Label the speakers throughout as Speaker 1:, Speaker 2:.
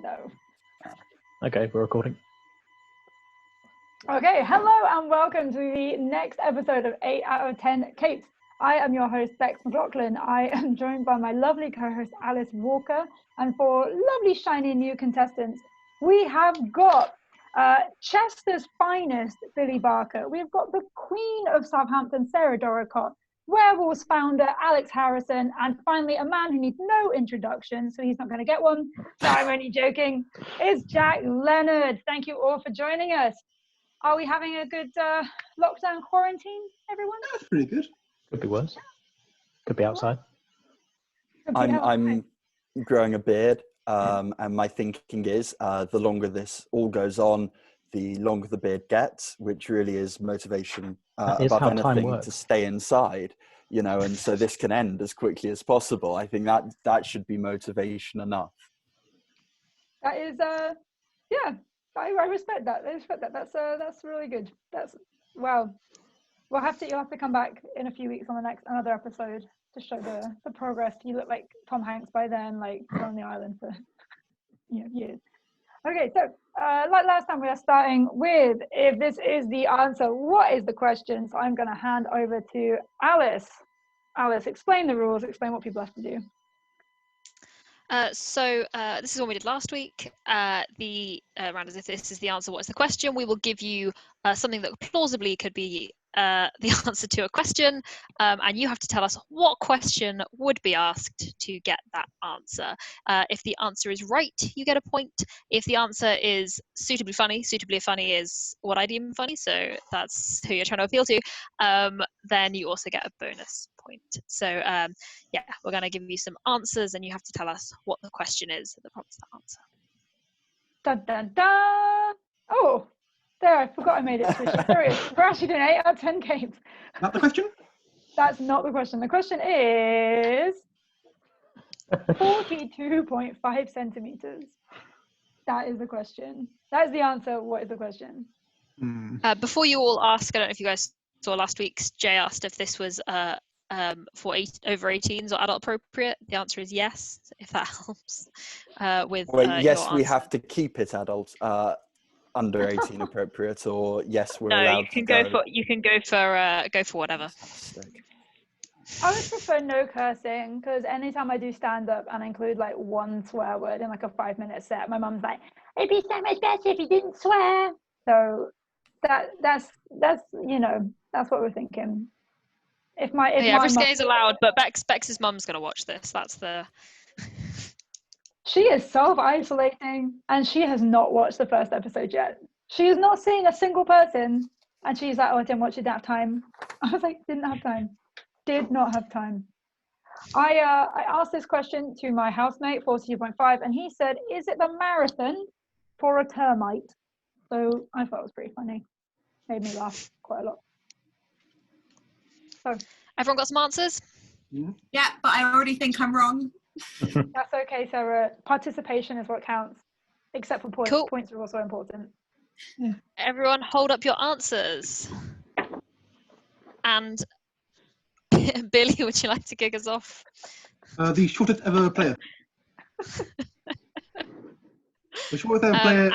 Speaker 1: No.
Speaker 2: Okay, we're recording.
Speaker 1: Okay, hello and welcome to the next episode of 8 out of 10 Capes. I am your host, Bex McLaughlin. I am joined by my lovely co-host, Alice Walker. And for lovely, shiny new contestants, we have got Chester's finest, Billy Barker. We've got the Queen of Southampton, Sarah Dorricott, Werewolves founder, Alex Harrison, and finally a man who needs no introduction, so he's not going to get one. No, I'm only joking. It's Jack Lennard. Thank you all for joining us. Are we having a good lockdown quarantine, everyone?
Speaker 3: That's pretty good.
Speaker 2: Could be worse. Could be outside.
Speaker 4: I'm growing a beard, and my thinking is the longer this all goes on, the longer the beard gets, which really is motivation above anything to stay inside, you know, and so this can end as quickly as possible. I think that should be motivation enough.
Speaker 1: That is, yeah, I respect that. I respect that. That's really good. That's, well, you'll have to come back in a few weeks on another episode to show the progress. You look like Tom Hanks by then, like on the island for years. Okay, so like last time, we are starting with, if this is the answer, what is the question? So I'm going to hand over to Alice. Alice, explain the rules, explain what people have to do.
Speaker 5: So this is what we did last week. The round is, if this is the answer, what is the question? We will give you something that plausibly could be the answer to a question, and you have to tell us what question would be asked to get that answer. If the answer is right, you get a point. If the answer is suitably funny is what I deem funny, so that's who you're trying to appeal to, then you also get a bonus point. So yeah, we're going to give you some answers and you have to tell us what the question is that prompts that answer.
Speaker 1: Dun, dun, dun. Oh, there, I forgot I made it switchy. Sorry, we're actually doing 8 out of 10 games.
Speaker 3: Not the question?
Speaker 1: That's not the question. The question is 42.5 centimeters. That is the question. That is the answer. What is the question?
Speaker 5: Before you all ask, I don't know if you guys saw last week's, Jay asked if this was for over 18s or adult appropriate. The answer is yes, if that helps.
Speaker 4: Yes, we have to keep it adult. Under 18 appropriate, or yes, we're allowed to go.
Speaker 5: You can go for whatever.
Speaker 4: Fantastic.
Speaker 1: I would prefer no cursing, because anytime I do stand up and include like one swear word in like a 5-minute set, my mum's like, it'd be so much better if you didn't swear. So that's you know, that's what we're thinking. If my
Speaker 5: risque is allowed, but Bex's mum's gonna watch this. That's the.
Speaker 1: She is self-isolating, and she has not watched the first episode yet. She is not seeing a single person, and she's like, oh, I didn't watch it, didn't have time. I was like, didn't have time. Did not have time. I asked this question to my housemate, 42.5, and he said, is it the marathon for a termite? So I thought it was pretty funny. Made me laugh quite a lot. So,
Speaker 5: everyone got some answers?
Speaker 6: Yeah, but I already think I'm wrong.
Speaker 1: That's okay, Sarah. Participation is what counts, except for points.
Speaker 5: Cool.
Speaker 1: Points are also important.
Speaker 5: Everyone hold up your answers. And Billy, would you like to kick us off?
Speaker 3: The shortest ever player. The shortest ever player.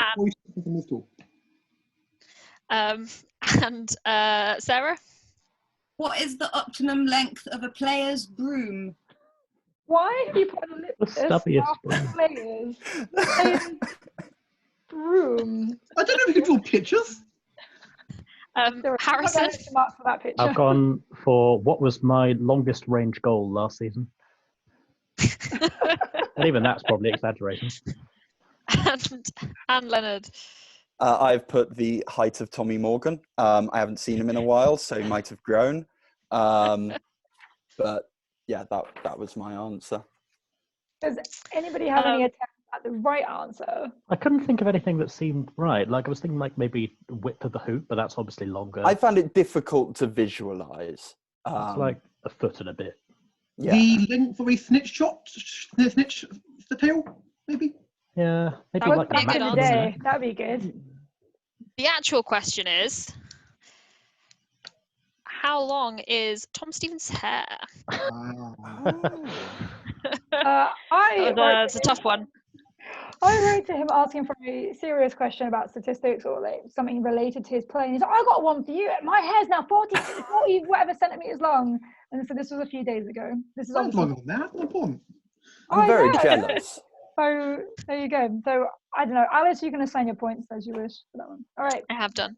Speaker 5: And Sarah?
Speaker 6: What is the optimum length of a player's broom?
Speaker 1: Why have you put a list of players? Broom.
Speaker 3: I don't know if you can draw pictures.
Speaker 5: Harrison?
Speaker 1: For that picture.
Speaker 2: I've gone for what was my longest range goal last season. And even that's probably exaggerating.
Speaker 5: And Leonard?
Speaker 4: I've put the height of Tommy Morgan. I haven't seen him in a while, so he might have grown. But yeah, that was my answer.
Speaker 1: Does anybody have any attempts at the right answer?
Speaker 2: I couldn't think of anything that seemed right. Like I was thinking like maybe width of the hoop, but that's obviously longer.
Speaker 4: I found it difficult to visualise.
Speaker 2: It's like a foot and a bit.
Speaker 3: Yeah. The length of a snitch the tail, maybe?
Speaker 2: Yeah, maybe
Speaker 1: that
Speaker 2: like
Speaker 1: back in the day. That'd be good.
Speaker 5: The actual question is, how long is Tom Stevens' hair?
Speaker 1: It's a tough one. I wrote to him asking for a serious question about statistics or like something related to his play. And he's like, I got one for you. My hair's now 40 whatever centimeters long. And so this was a few days ago. This is
Speaker 3: That's
Speaker 1: obviously...
Speaker 3: longer than that. No problem.
Speaker 4: I'm very
Speaker 1: yeah.
Speaker 4: jealous.
Speaker 1: So there you go. So I don't know. Alice, you can assign your points as you wish for that one. All right.
Speaker 5: I have done.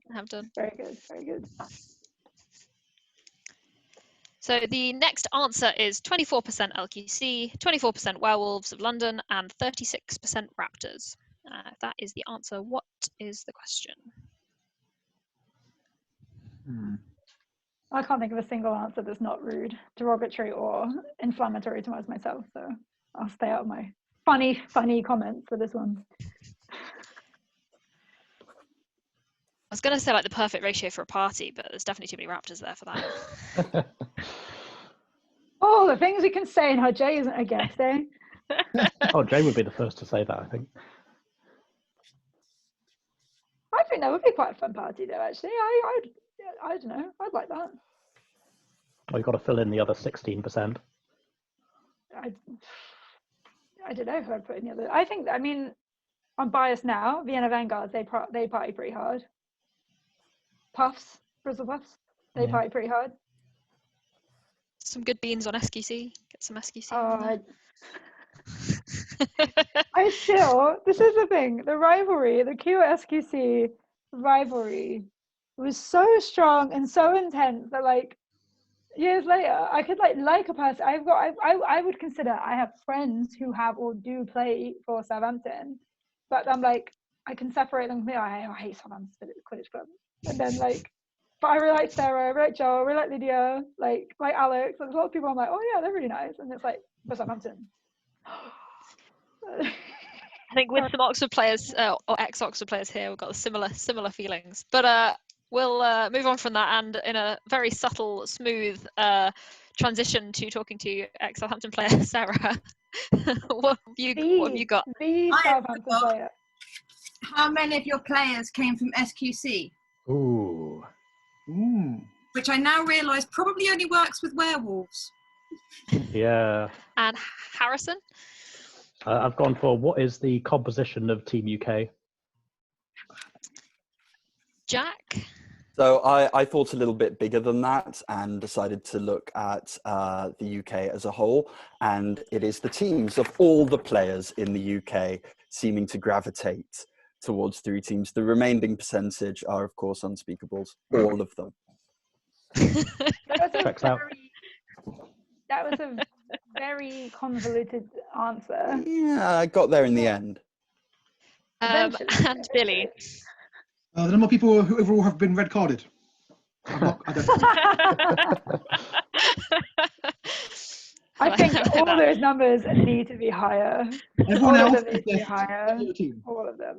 Speaker 1: Very good. Very good.
Speaker 5: So the next answer is 24% LQC, 24% Werewolves of London, and 36% Raptors. If that is the answer, what is the question?
Speaker 1: I can't think of a single answer that's not rude, derogatory, or inflammatory towards myself. So I'll stay out of my funny comments for this one.
Speaker 5: I was going to say like the perfect ratio for a party, but there's definitely too many Raptors there for that.
Speaker 1: Oh, the things we can say and how Jay isn't a guest, eh?
Speaker 2: Oh, Jay would be the first to say that, I think.
Speaker 1: I think that would be quite a fun party, though. Actually, I don't know. I'd like that.
Speaker 2: Well, you've got to fill in the other 16%.
Speaker 1: I don't know who I'd put in the other. I mean, I'm biased now. Vienna Vanguards, they party pretty hard. Puffs, Bristol Puffs, they party pretty hard.
Speaker 5: Some good beans on SQC. Get some SQC.
Speaker 1: This is the thing. The rivalry, the QSQC rivalry was so strong and so intense that like years later, I could like a person. I would consider I have friends who have or do play for Southampton, but I'm like, I can separate them from me. I hate Southampton Quidditch Club. And then like, but I really like Sarah, I really like Joel, I really like Lydia, like Alex. There's a lot of people I'm like, oh yeah, they're really nice. And it's like, for Southampton.
Speaker 5: I think with some Oxford players or ex-Oxford players here, we've got similar feelings. But we'll move on from that, and in a very subtle, smooth transition to talking to ex-Southampton player Sarah. What have you got?
Speaker 1: The Southampton player.
Speaker 6: How many of your players came from SQC?
Speaker 2: Ooh.
Speaker 6: Which I now realise probably only works with werewolves.
Speaker 2: Yeah.
Speaker 5: And Harrison?
Speaker 2: I've gone for what is the composition of Team UK?
Speaker 5: Jack?
Speaker 4: So I thought a little bit bigger than that and decided to look at the UK as a whole. And it is the teams of all the players in the UK seeming to gravitate towards 3 teams. The remaining percentage are, of course, unspeakables. All of them.
Speaker 2: Checks out.
Speaker 1: That was a very convoluted answer.
Speaker 4: Yeah, I got there in the end.
Speaker 5: And Billy?
Speaker 3: The number of people who overall have been red carded.
Speaker 1: I think all those numbers need to be higher.
Speaker 3: Everyone else
Speaker 1: need to be higher. All of them.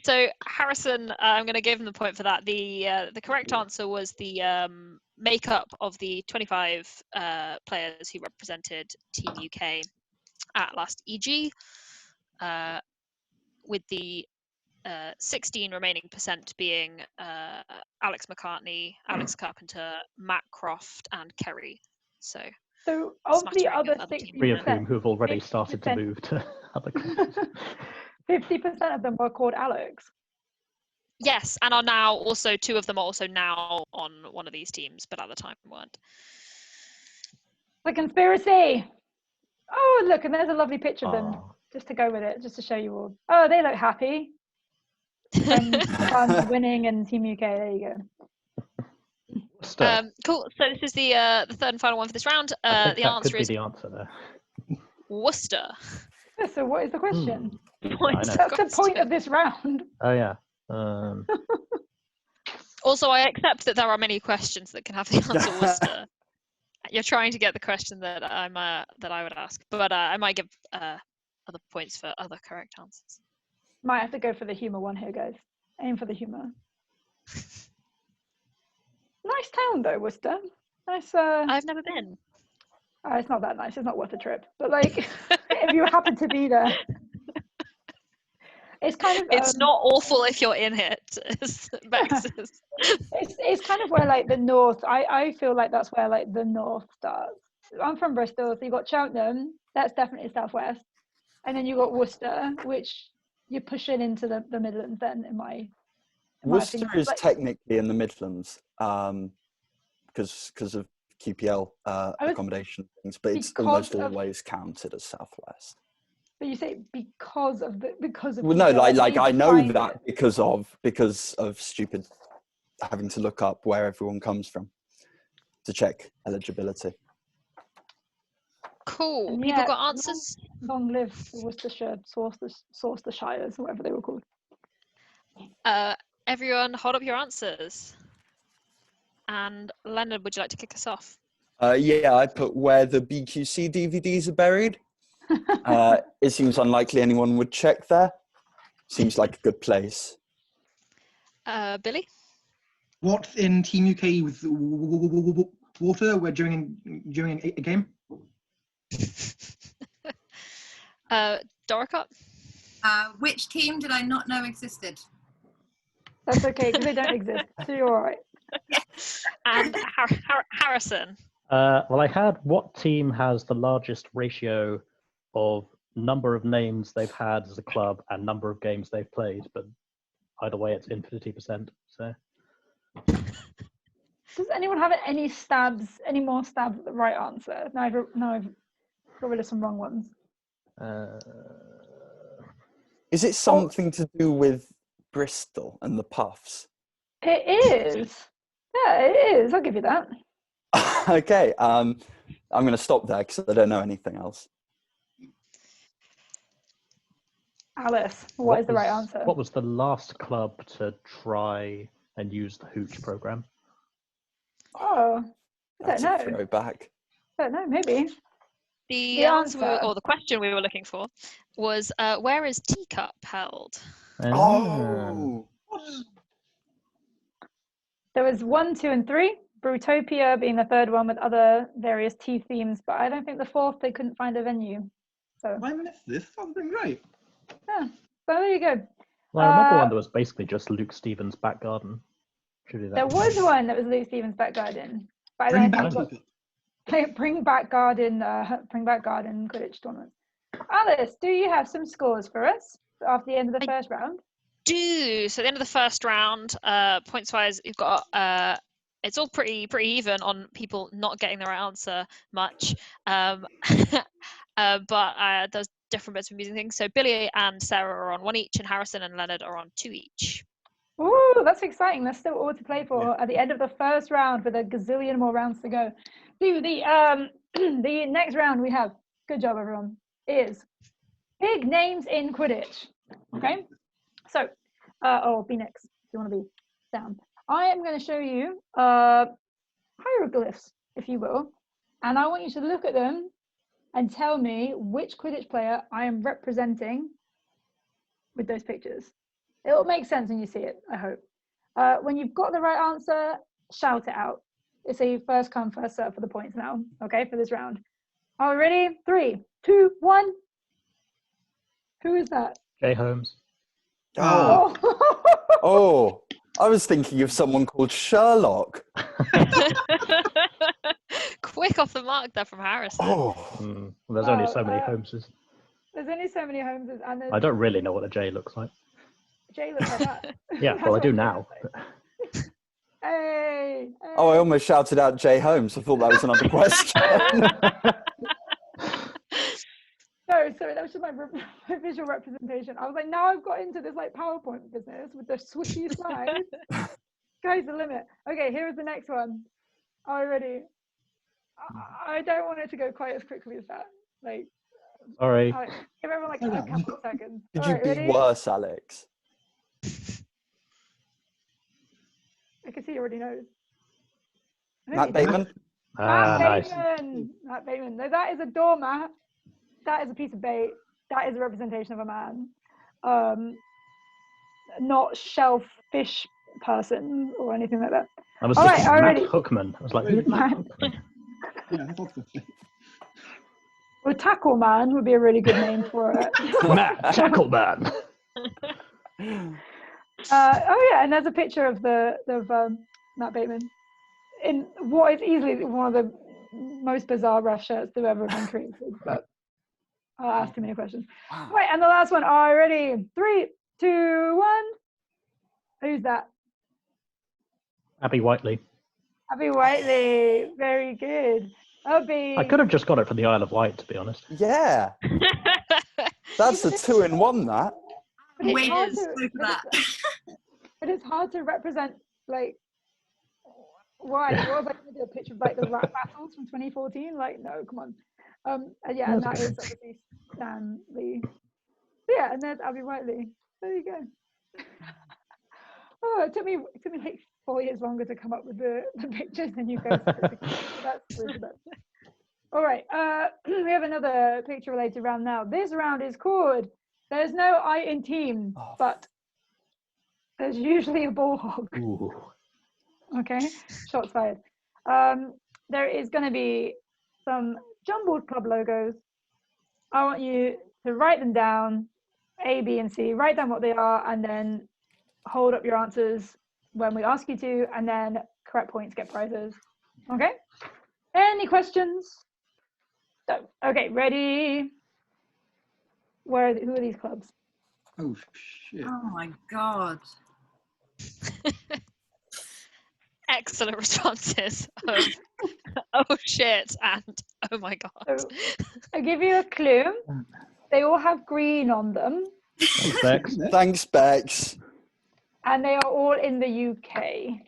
Speaker 5: So Harrison, I'm going to give him the point for that. The correct answer was the makeup of the 25 players who represented Team UK at last EG, with the 16 remaining percent being Alex McCartney, Alex Carpenter, Matt Croft, and Kerry. So
Speaker 1: of the other 60%,
Speaker 2: 3 of whom who have already started to move to other countries.
Speaker 1: 50% of them were called Alex.
Speaker 5: Yes, and are now also 2 of them are also now on one of these teams, but at the time weren't.
Speaker 1: The conspiracy. Oh, look, and there's a lovely picture of them, just to go with it, just to show you all. Oh, they look happy. Winning and Team UK. There you
Speaker 5: go. Cool. So this is the third and final one for this round. The answer is
Speaker 2: the answer there.
Speaker 5: Worcester.
Speaker 1: So what is the question?
Speaker 5: That's
Speaker 1: the point of this round.
Speaker 2: Oh yeah.
Speaker 5: Also, I accept that there are many questions that can have the answer Worcester. You're trying to get the question that I would ask, but I might give other points for other correct answers.
Speaker 1: Might have to go for the humour one here, guys. Aim for the humour. Nice town though, Worcester. Nice.
Speaker 5: I've never been.
Speaker 1: It's not that nice. It's not worth a trip. But like, if you happen to be there, it's kind of.
Speaker 5: It's not awful if you're in it. It's
Speaker 1: kind of where like the north. I feel like that's where like the north starts. I'm from Bristol, so you got Cheltenham. That's definitely southwest. and then you got Worcester, which you're pushing into the Midlands. Then, in my
Speaker 4: Worcester
Speaker 1: opinion.
Speaker 4: is technically in the Midlands because of QPL accommodation things, but it's almost always counted as Southwest.
Speaker 1: But you say because of.
Speaker 4: Well, no, like I know that because of stupid having to look up where everyone comes from to check eligibility.
Speaker 5: Cool. People got answers?
Speaker 1: Long live Worcestershire, Saucestershires, whatever they were called.
Speaker 5: Everyone, hold up your answers. And Lennard, would you like to kick us off?
Speaker 4: Yeah, I put where the BQC DVDs are buried. It seems unlikely anyone would check there. Seems like a good place.
Speaker 5: Billy?
Speaker 3: What's in Team UK with water where during a game?
Speaker 5: Dorricott?
Speaker 6: Which team did I not know existed?
Speaker 1: That's okay, because they don't exist, so you're all right.
Speaker 5: And Harrison?
Speaker 2: Well, I had what team has the largest ratio of number of names they've had as a club and number of games they've played, but either way, it's infinity%. So,
Speaker 1: does anyone have any more stabs at the right answer? No, I've got rid of some wrong ones.
Speaker 4: Is it something to do with Bristol and the Puffs?
Speaker 1: It is. Yeah, it is. I'll give you that.
Speaker 4: Okay, I'm going to stop there because I don't know anything else.
Speaker 1: Alice, what is the right answer?
Speaker 2: What was the last club to try and use the Hooch program?
Speaker 1: Oh, I don't know.
Speaker 4: That's a throwback.
Speaker 1: I don't know, maybe.
Speaker 5: The answer, or the question we were looking for, was where is Teacup held?
Speaker 4: Oh!
Speaker 1: There was 1, 2, and 3. Brutopia being the third one with other various tea themes, but I don't think the fourth they couldn't find a venue. So
Speaker 3: I missed this. That's been great.
Speaker 1: yeah, so there you go.
Speaker 2: Well, I remember one that was basically just Luke Stevens' back garden.
Speaker 1: There was one that was Luke Stevens' back garden, but bring back garden Quidditch tournament. Alice, do you have some scores for us after the end of the first round?
Speaker 5: Do. So at the end of the first round, points wise, you've got it's all pretty even on people not getting the right answer much. But there's different bits of amusing things. So Billy and Sarah are on 1 each, and Harrison and Lennard are on 2 each.
Speaker 1: Ooh, that's exciting. There's still all to play for at the end of the first round with a gazillion more rounds to go. The next round we have, good job everyone, is big names in Quidditch. Okay, so be next if you want to be down. I am going to show you hieroglyphs, if you will, and I want you to look at them and tell me which Quidditch player I am representing with those pictures. It'll make sense when you see it, I hope. When you've got the right answer, shout it out. It's a first come, first serve for the points now, okay, for this round. Are we ready? 3, 2, 1. Who is that?
Speaker 2: Jay Holmes.
Speaker 4: Oh, I was thinking of someone called Sherlock.
Speaker 5: Quick off the mark there from Harrison.
Speaker 2: Well, there's only so many Holmeses.
Speaker 1: There's only so many Holmeses. And
Speaker 2: I don't really know what a Jay looks like.
Speaker 1: Jay looks like that.
Speaker 2: Yeah, well, I do now.
Speaker 1: Hey.
Speaker 4: Oh, I almost shouted out Jay Holmes. I thought that was another question.
Speaker 1: Sorry, that was just my visual representation. I was like, now I've got into this like PowerPoint business with the swishy slides. Sky's the limit. Okay, here is the next one. Are you ready? I don't want it to go quite as quickly as that. Like,
Speaker 2: sorry.
Speaker 1: Give everyone like a couple of seconds.
Speaker 4: Could you be worse, Alex?
Speaker 1: I can see you already knows.
Speaker 4: Matt Bateman?
Speaker 2: Nice.
Speaker 1: Matt Bateman. No, that is a doormat. That is a piece of bait. That is a representation of a man. Not shellfish person or anything like that.
Speaker 2: I was thinking Matt Hookman. I was like, who's Matt Hookman?
Speaker 1: Well, Tackle Man would be a really good name for it.
Speaker 2: Matt Tackle Man.
Speaker 1: And there's a picture of Matt Bateman in what is easily one of the most bizarre ref shirts that have ever been created. But I'll ask too many questions.
Speaker 4: Wow.
Speaker 1: Right, and the last one. Are you ready? 3, 2, 1. Who's that?
Speaker 2: Abby Whiteley.
Speaker 1: Abby Whiteley. Very good. Abby.
Speaker 2: I could have just got it from the Isle of Wight, to be honest.
Speaker 4: Yeah, that's a 2-in-1. That.
Speaker 1: But it's
Speaker 6: Wait,
Speaker 1: hard
Speaker 6: so for that.
Speaker 1: but it's hard to represent, like, why? What was I going to do? A picture of, like, the rap battles from 2014? Like, no, come on. And yeah, and that is obviously Stan Lee. So yeah, and there's Abby Whiteley. There you go. Oh, it took me like 4 years longer to come up with the pictures than you guys. That's really bad. All right, we have another picture related round now. This round is called There's No I in Team, but there's usually a ball hog.
Speaker 2: Ooh.
Speaker 1: Okay, shots fired. There is going to be some jumbled club logos. I want you to write them down, A, B, and C. Write down what they are, and then hold up your answers when we ask you to, and then correct points get prizes. Okay? Any questions? So, okay, ready? Who are these clubs?
Speaker 3: Oh shit.
Speaker 6: Oh my god.
Speaker 5: Excellent responses of oh shit and oh my god.
Speaker 1: So, I'll give you a clue. They all have green on them,
Speaker 2: Thanks, Bex.
Speaker 4: Thanks, Bex.
Speaker 1: and they are all in the UK.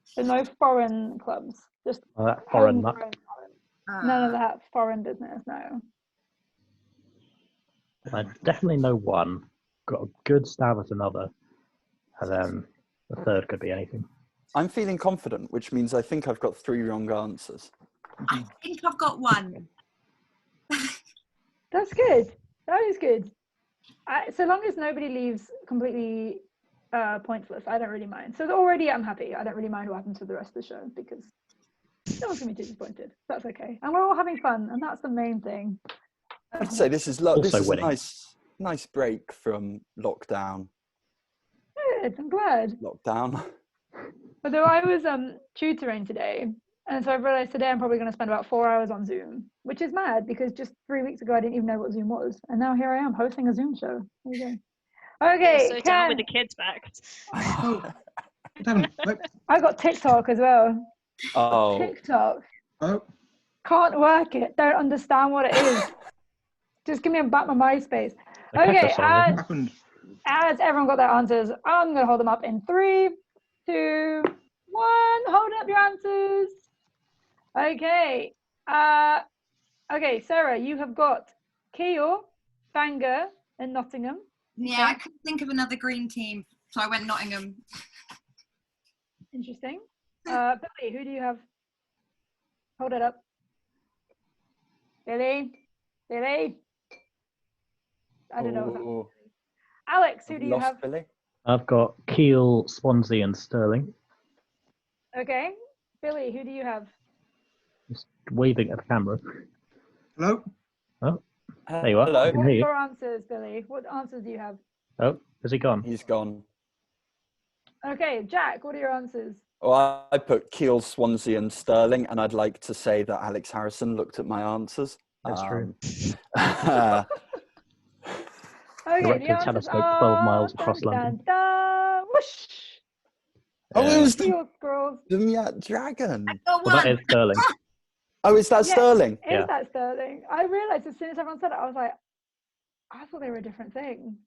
Speaker 1: So no foreign clubs, just
Speaker 2: Oh, that foreign muck.
Speaker 1: homegrown talent. None of that foreign business, no.
Speaker 2: I definitely know one. Got a good stab at another. And then the third could be anything.
Speaker 4: I'm feeling confident, which means I think I've got 3 wrong answers.
Speaker 6: I think I've got one.
Speaker 1: That's good. That is good. So long as nobody leaves completely pointless, I don't really mind. So already I'm happy. I don't really mind what happens to the rest of the show because no one's going to be disappointed. That's okay. And we're all having fun, and that's the main thing.
Speaker 4: I'd say this is
Speaker 2: Also
Speaker 4: this is a
Speaker 2: winning.
Speaker 4: nice break from lockdown.
Speaker 1: Good. I'm glad.
Speaker 4: Lockdown.
Speaker 1: Although I was tutoring today, and so I realized today I'm probably going to spend about 4 hours on Zoom, which is mad because just 3 weeks ago I didn't even know what Zoom was, and now here I am hosting a Zoom show. There you go. Okay,
Speaker 5: So down with the kids back.
Speaker 3: Oh, what happened?
Speaker 1: I got TikTok as well.
Speaker 4: Oh,
Speaker 1: TikTok.
Speaker 3: Oh,
Speaker 1: Can't work it. Don't understand what it is. Just give me back my MySpace.
Speaker 2: The
Speaker 1: Okay,
Speaker 2: Ketchup song, isn't
Speaker 3: what
Speaker 2: it?
Speaker 3: happened?
Speaker 1: as everyone got their answers, I'm going to hold them up in 3, 2, 1. Hold up your answers. Okay. Okay, Sarah, you have got Keogh, Bangor, and Nottingham.
Speaker 6: Yeah, I couldn't think of another green team, so I went Nottingham.
Speaker 1: Interesting. Billy, who do you have? Hold it up. Billy? Billy? I don't know what's happening. Alex, who do you have?
Speaker 4: Billy?
Speaker 2: I've got Kiel, Swansea, and Stirling.
Speaker 1: Okay. Billy, who do you have?
Speaker 2: Just waving at the camera.
Speaker 3: Hello?
Speaker 2: Oh, there you are.
Speaker 4: Hello.
Speaker 2: I can
Speaker 1: What are
Speaker 2: hear you.
Speaker 1: your answers, Billy? What answers do you have?
Speaker 2: Oh, has he gone?
Speaker 4: He's gone.
Speaker 1: Okay, Jack, what are your answers?
Speaker 4: Well, I put Kiel, Swansea, and Stirling, and I'd like to say that Alex Harrison looked at my answers.
Speaker 2: That's true.
Speaker 1: Okay,
Speaker 2: Direct
Speaker 1: the
Speaker 2: to
Speaker 1: answers
Speaker 2: telescope
Speaker 1: are
Speaker 2: 12 miles across
Speaker 1: dun,
Speaker 2: London.
Speaker 1: dun, dun, whoosh.
Speaker 4: Oh, it was the
Speaker 1: Your scrolls.
Speaker 4: Dragon.
Speaker 6: I got
Speaker 2: Well,
Speaker 6: one.
Speaker 2: that is Stirling.
Speaker 4: Oh, is that
Speaker 1: Yeah.
Speaker 4: Stirling?
Speaker 1: Is
Speaker 2: Yeah.
Speaker 1: that Sterling? I realised as soon as everyone said it, I was like, I thought they were a different thing.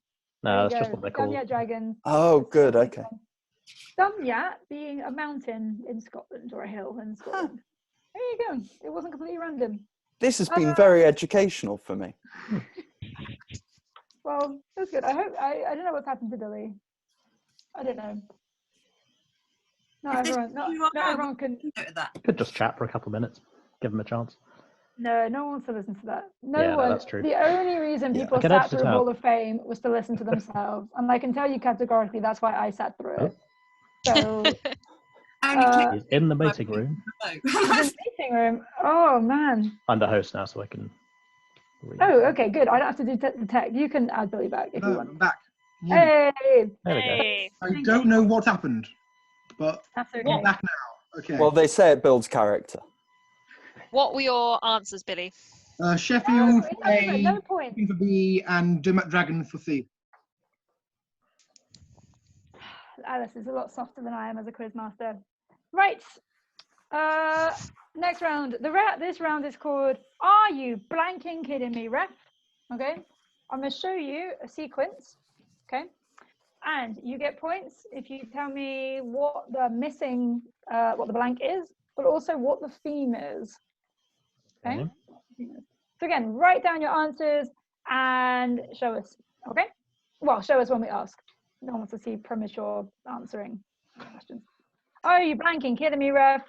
Speaker 2: No,
Speaker 1: There
Speaker 2: that's
Speaker 1: you
Speaker 2: just
Speaker 1: go.
Speaker 2: what they're called.
Speaker 1: Dumyat Dragon.
Speaker 4: Oh, good.
Speaker 1: That's
Speaker 4: Okay.
Speaker 1: Dumyat being a mountain in Scotland or a hill in Scotland. There you go. It wasn't completely random.
Speaker 4: This has been very educational for me.
Speaker 1: Well, that's good. I hope I don't know what's happened to Billy. I don't know. Not
Speaker 6: If this
Speaker 1: everyone. Not,
Speaker 6: you are,
Speaker 1: not everyone can.
Speaker 6: note of that.
Speaker 2: Could just chat for a couple of minutes. Give them a chance.
Speaker 1: No, no one wants to listen to that. No
Speaker 2: Yeah, no,
Speaker 1: one.
Speaker 2: that's true.
Speaker 1: The only reason
Speaker 4: Yeah.
Speaker 1: people
Speaker 2: I can
Speaker 1: sat
Speaker 2: edit it
Speaker 1: through
Speaker 2: out.
Speaker 1: Hall of Fame was to listen to themselves, and I can tell you categorically that's why I sat through it. So
Speaker 6: Only click
Speaker 2: He's in the meeting room.
Speaker 6: below.
Speaker 1: the meeting room. Oh man.
Speaker 2: I'm the host now, so I can. read.
Speaker 1: Oh, okay, good. I don't have to do the tech. You can add Billy back if you
Speaker 3: No,
Speaker 1: want.
Speaker 3: I'm back. Yeah.
Speaker 1: Hey,
Speaker 2: There we go.
Speaker 5: Hey.
Speaker 3: I don't know what happened, but
Speaker 1: that's okay.
Speaker 3: I'm back now. Okay.
Speaker 4: Well, they say it builds character.
Speaker 5: What were your answers, Billy?
Speaker 3: Sheffield for
Speaker 1: no,
Speaker 3: A,
Speaker 1: no point.
Speaker 3: for B, and Dermot Dragon for C.
Speaker 1: Alice is a lot softer than I am as a quiz master. Right. Next round. This round is called "Are You Blanking Kidding Me, Ref?" Okay. I'm going to show you a sequence. Okay. And you get points if you tell me what the what the blank is, but also what the theme is. Okay. So again, write down your answers and show us. Okay. Well, show us when we ask. No one wants to see premature answering questions. Are you blanking kidding me, ref?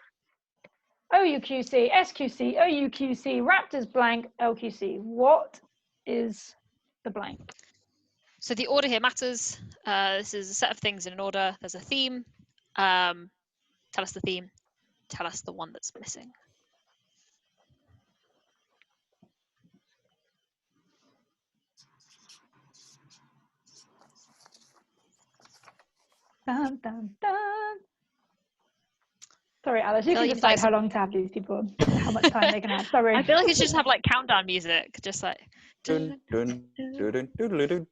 Speaker 1: OUQC, SQC, OUQC, Raptors blank, LQC. What is the blank?
Speaker 5: So the order here matters. This is a set of things in an order. There's a theme. Tell us the theme. Tell us the one that's missing.
Speaker 1: Dun, dun, dun. Sorry, Alice, you can decide how long to have these people, how much time they can have. Sorry.
Speaker 5: I feel like it should just have like countdown music, just like.
Speaker 4: Dun, dun, dun, dun, dun, dun,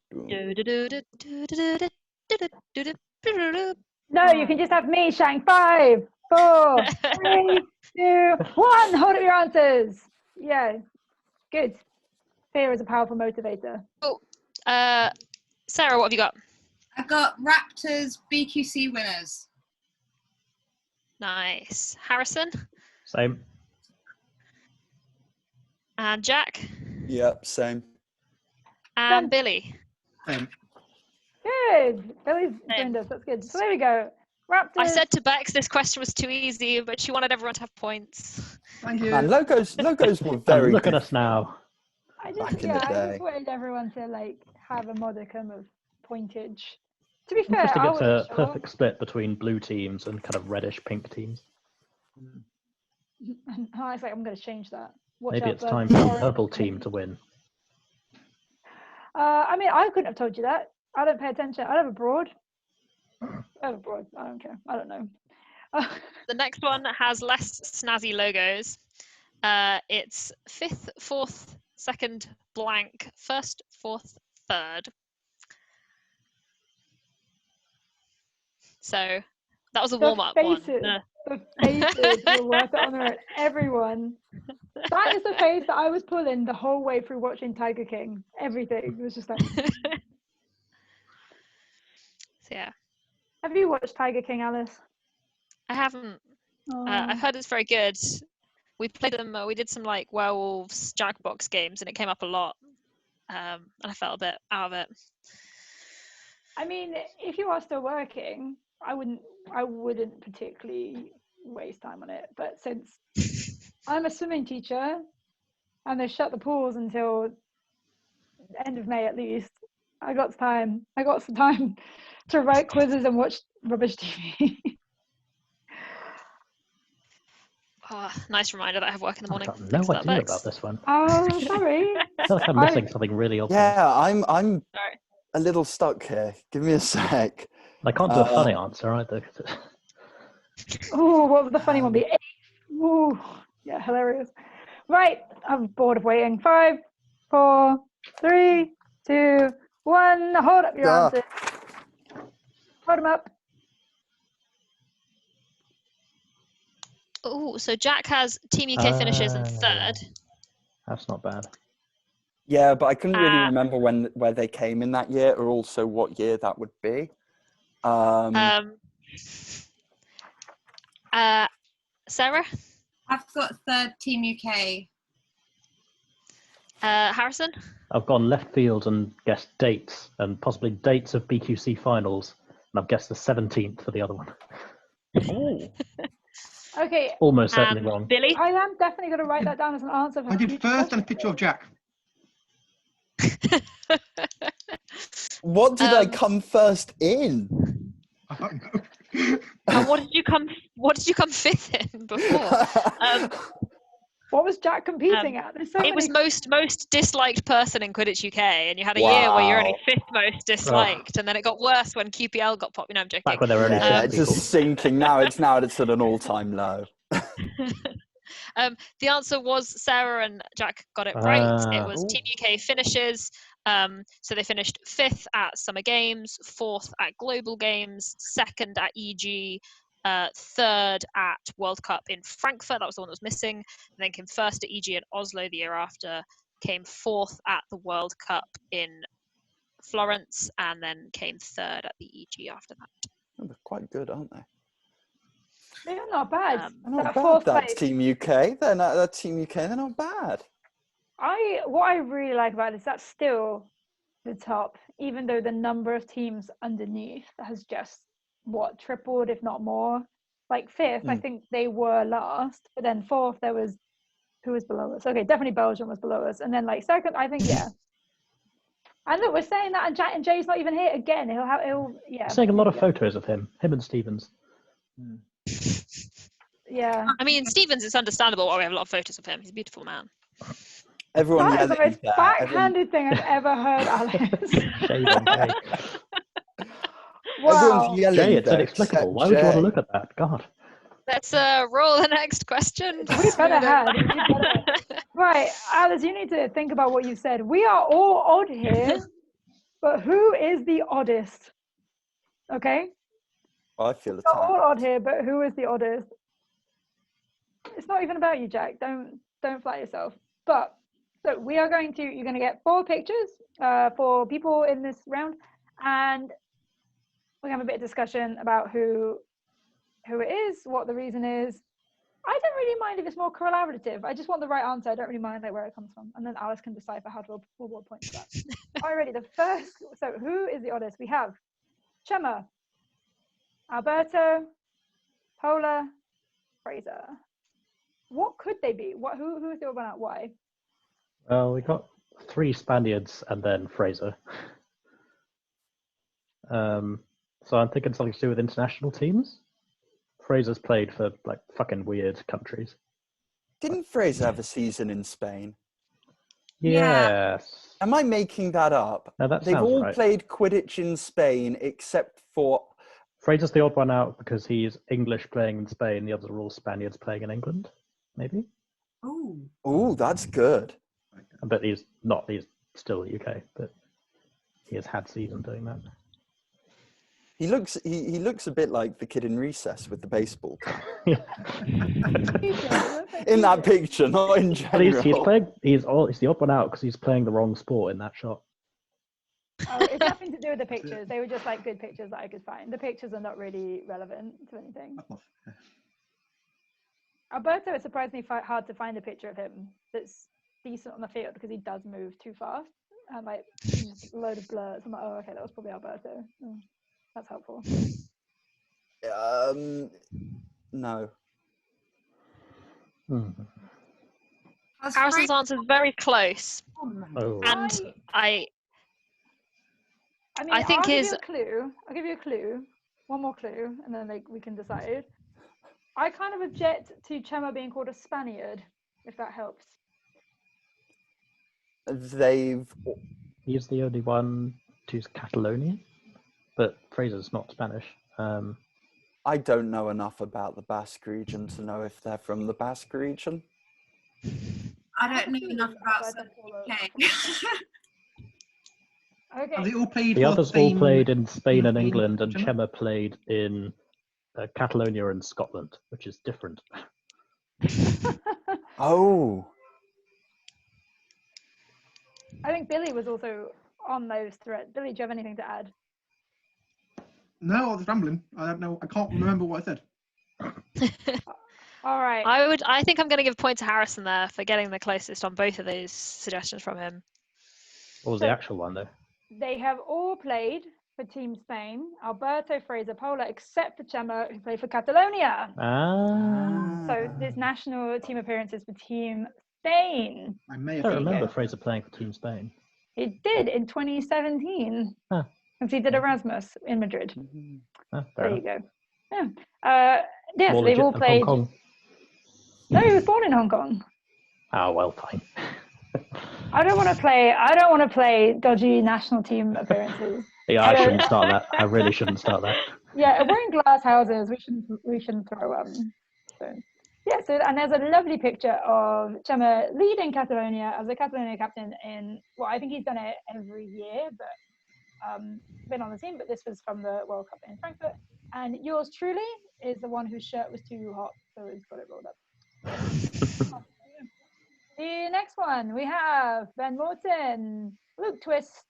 Speaker 4: dun.
Speaker 1: No, you can just have me shouting 5, 4, 3, 2, 1. Hold up your answers. Yeah, good. Fear is a powerful motivator.
Speaker 5: Oh, Sarah, what have you got?
Speaker 6: I've got Raptors BQC winners.
Speaker 5: Nice. Harrison?
Speaker 2: Same.
Speaker 5: And Jack?
Speaker 4: Yep, same.
Speaker 5: And Billy?
Speaker 1: Good. Billy's joined us. That's good. So there we go. Raptors.
Speaker 5: I said to Bex this question was too easy, but she wanted everyone to have points.
Speaker 3: Thank you.
Speaker 4: And logos were very
Speaker 2: Look at
Speaker 4: good.
Speaker 2: us now.
Speaker 1: I
Speaker 4: back in the
Speaker 1: just
Speaker 4: day.
Speaker 1: wanted everyone to like have a modicum of pointage. To be fair,
Speaker 2: Interesting,
Speaker 1: I
Speaker 2: it's a
Speaker 1: wasn't sure.
Speaker 2: perfect split between blue teams and kind of reddish pink teams.
Speaker 1: I was like, I'm going to change that. Watch
Speaker 2: Maybe
Speaker 1: out
Speaker 2: it's
Speaker 1: for
Speaker 2: time for the
Speaker 1: orange.
Speaker 2: purple team to win.
Speaker 1: I mean, I couldn't have told you that. I don't pay attention. I have a broad. I don't care. I don't know.
Speaker 5: The next one has less snazzy logos. It's 5th, 4th, 2nd, blank, 1st, 4th, 3rd. So that was a warm-up one.
Speaker 1: The faces were worth it on their own. Everyone. That is the face that I was pulling the whole way through watching Tiger King. Everything was just like.
Speaker 5: So yeah.
Speaker 1: Have you watched Tiger King, Alice?
Speaker 5: I haven't.
Speaker 1: Oh.
Speaker 5: I've heard it's very good. We played them. We did some like werewolves Jackbox games, and it came up a lot. And I felt a bit out of it.
Speaker 1: I mean, if you are still working, I wouldn't particularly waste time on it. But since I'm a swimming teacher, and they shut the pools until the end of May at least, I got some time to write quizzes and watch rubbish TV.
Speaker 5: Oh, nice reminder that I have work in the morning.
Speaker 2: I've got no idea about this one.
Speaker 1: Oh, sorry.
Speaker 2: I feel like I'm missing something really obvious.
Speaker 4: Yeah, I'm
Speaker 5: Sorry.
Speaker 4: a little stuck here. Give me a sec.
Speaker 2: I can't do a funny answer either.
Speaker 1: Oh, what would the funny one be? Ooh, yeah, hilarious. Right, I'm bored of waiting. 5, 4, 3, 2, 1. Hold up your answers. Hold them up.
Speaker 5: Oh, so Jack has Team UK finishes in 3rd.
Speaker 2: That's not bad.
Speaker 4: Yeah, but I couldn't really remember where they came in that year, or also what year that would be.
Speaker 5: Sarah?
Speaker 6: I've got 3rd Team UK.
Speaker 5: Harrison?
Speaker 2: I've gone left field and guessed dates, and possibly dates of BQC finals, and I've guessed the 17th for the other one.
Speaker 4: Oh.
Speaker 1: Okay.
Speaker 2: Almost certainly wrong.
Speaker 5: Billy?
Speaker 1: I am definitely going to write that down as an answer.
Speaker 3: I did first and a picture of Jack.
Speaker 4: What did I come first in?
Speaker 3: I don't know.
Speaker 5: And what did you come 5th in before?
Speaker 1: What was Jack competing at?
Speaker 5: It was most disliked person in Quidditch UK, and you had a year where you're only 5th most disliked, and then it got worse when QPL got popped. No, I'm joking.
Speaker 2: Back when there were only
Speaker 4: it's just sinking. Now it's at an all-time low.
Speaker 5: The answer was Sarah and Jack got it right. It was Team UK finishes. So they finished 5th at Summer Games, 4th at Global Games, 2nd at EG, 3rd at World Cup in Frankfurt. That was the one that was missing. And then came 1st at EG in Oslo the year after. Came 4th at the World Cup in Florence, and then came 3rd at the EG after that.
Speaker 4: Oh, they're quite good, aren't they?
Speaker 1: They're not bad.
Speaker 4: Not bad. That's Team UK. They're not. That's Team UK. They're not bad.
Speaker 1: What I really like about it is that's still the top, even though the number of teams underneath has just tripled, if not more. Like 5th, I think they were last, but then 4th there was who was below us. Okay, definitely Belgium was below us, and then like 2nd, I think And look, we're saying that, and Jay's not even here again. He'll
Speaker 2: Seeing a lot of photos of him and Stevens.
Speaker 1: Yeah.
Speaker 5: I mean, Stevens, it's understandable why we have a lot of photos of him. He's a beautiful man.
Speaker 4: Everyone
Speaker 1: that is the most backhanded thing I've ever heard, Alice.
Speaker 2: Shame on Jay.
Speaker 1: Wow.
Speaker 2: Jay, it's inexplicable. Why would you want to look at that? God.
Speaker 5: Let's roll the next question.
Speaker 1: We better have. Right, Alice, you need to think about what you said. We are all odd here, but who is the oddest? Okay?
Speaker 4: I feel
Speaker 1: We're all odd here, but who is the oddest? It's not even about you, Jack. Don't flatter yourself. But so you're going to get 4 pictures for people in this round, and we're gonna have a bit of discussion about who it is, what the reason is. I don't really mind if it's more collaborative. I just want the right answer. I don't really mind where it comes from, and then Alice can decipher how to award points for that. Alrighty, the first. So who is the oddest? We have Chema, Alberto, Paula, Fraser. What could they be? Who is the odd one out? Why?
Speaker 2: Well, we got 3 Spaniards and then Fraser. So I'm thinking something to do with international teams. Fraser's played for like fucking weird countries.
Speaker 4: Didn't Fraser have a season in Spain?
Speaker 2: Yes.
Speaker 4: Am I making that up?
Speaker 2: No, that
Speaker 4: They've
Speaker 2: sounds
Speaker 4: all
Speaker 2: right.
Speaker 4: played Quidditch in Spain except for...
Speaker 2: Fraser's the odd one out because he's English playing in Spain. The others are all Spaniards playing in England, maybe.
Speaker 4: Oh, that's good.
Speaker 2: But he's still UK, but he has had season doing that.
Speaker 4: He looks a bit like the kid in Recess with the baseball cap. In that picture, not in general.
Speaker 2: But he's the odd one out because he's playing the wrong sport in that shot.
Speaker 1: Oh, it's nothing to do with the pictures. They were just like good pictures that I could find. The pictures are not really relevant to anything. Alberto, it surprised me hard to find a picture of him that's decent on the field because he does move too fast and like a load of blurs. I'm like, oh, okay, that was probably Alberto. That's helpful.
Speaker 4: No.
Speaker 5: Harrison's answer is very close.
Speaker 2: Oh.
Speaker 5: And I
Speaker 1: mean,
Speaker 5: think
Speaker 1: I'll give you a clue. One more clue, and then we can decide. I kind of object to Chema being called a Spaniard, if that helps.
Speaker 2: He's the only one who's Catalonian, but Fraser's not Spanish.
Speaker 4: I don't know enough about the Basque region to know if they're from the Basque region.
Speaker 6: I don't know enough about the UK.
Speaker 1: Okay.
Speaker 3: They all played
Speaker 2: The others all played in Spain and
Speaker 3: European
Speaker 2: England, and
Speaker 3: Chema?
Speaker 2: Chema played in Catalonia and Scotland, which is different.
Speaker 4: Oh.
Speaker 1: I think Billy was also on those threads. Billy, do you have anything to add?
Speaker 3: No, I was rambling. I don't know. I can't remember what I said.
Speaker 1: All right.
Speaker 5: I think I'm going to give a point to Harrison there for getting the closest on both of those suggestions from him.
Speaker 2: What was the actual one, though?
Speaker 1: They have all played for Team Spain. Alberto, Fraser, Paula, except for Chema, who played for Catalonia. So this national team appearances for Team Spain.
Speaker 3: I may
Speaker 2: I
Speaker 3: have
Speaker 2: don't remember Fraser playing for Team Spain.
Speaker 1: He did in 2017.
Speaker 2: Huh.
Speaker 1: Because he did Erasmus in Madrid. There you go. Yeah. Yes,
Speaker 2: More
Speaker 1: they've all
Speaker 2: legit than
Speaker 1: played.
Speaker 2: Hong Kong.
Speaker 1: No, he was born in Hong Kong.
Speaker 2: Oh, well, fine.
Speaker 1: I don't want to play dodgy national team appearances.
Speaker 2: Yeah, I shouldn't start that. I really shouldn't start that.
Speaker 1: Yeah, we're in glass houses. We shouldn't throw stones. Yeah, so and there's a lovely picture of Chema leading Catalonia as a Catalonia captain in, well, I think he's done it every year, but been on the team, but this was from the World Cup in Frankfurt. And yours truly is the one whose shirt was too hot, so he's got it rolled up. The next one, we have Ben Morton, Luke Twist,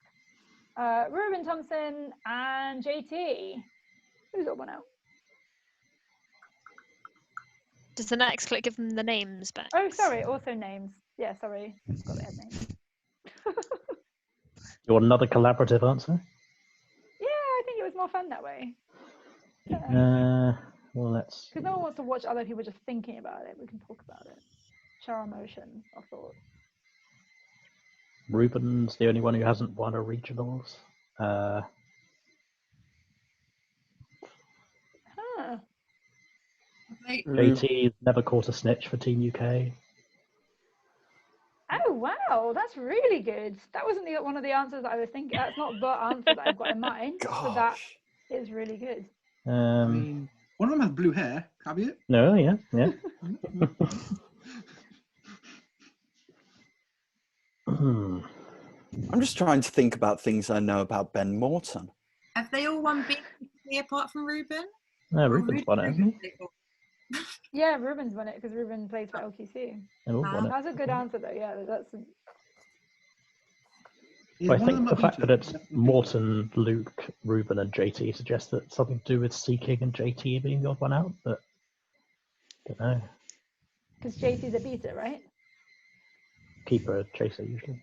Speaker 1: Ruben Thompson, and JT. Who's got one out?
Speaker 5: Does the next click give them the names back?
Speaker 1: Oh, sorry, also names. Yeah, sorry, got it, names.
Speaker 2: You want another collaborative answer?
Speaker 1: Yeah, I think it was more fun that way.
Speaker 2: Well, let's.
Speaker 1: Because no one wants to watch other people just thinking about it. We can talk about it. Share our emotions, our thoughts.
Speaker 2: Ruben's the only one who hasn't won a regionals. JT's never caught a snitch for Team UK.
Speaker 1: Oh wow, that's really good. That wasn't one of the answers I was thinking. That's not the answer that I've got in mind.
Speaker 4: Gosh.
Speaker 1: So that is really good.
Speaker 3: I mean, one of them has blue hair. Have you?
Speaker 2: No, yeah.
Speaker 4: I'm just trying to think about things I know about Ben Morton.
Speaker 6: Have they all won BQC apart from Ruben?
Speaker 2: No, Ruben's won it, hasn't he?
Speaker 1: Yeah, Ruben's won it because Ruben plays for LQC. That's a good answer though. Yeah, that's.
Speaker 2: I think the fact that it's Morton, Luke, Ruben, and JT suggests that something to do with Sea King and JT being the odd one out, but I don't know.
Speaker 1: Because JT's a beater, right?
Speaker 2: Keeper, chaser usually.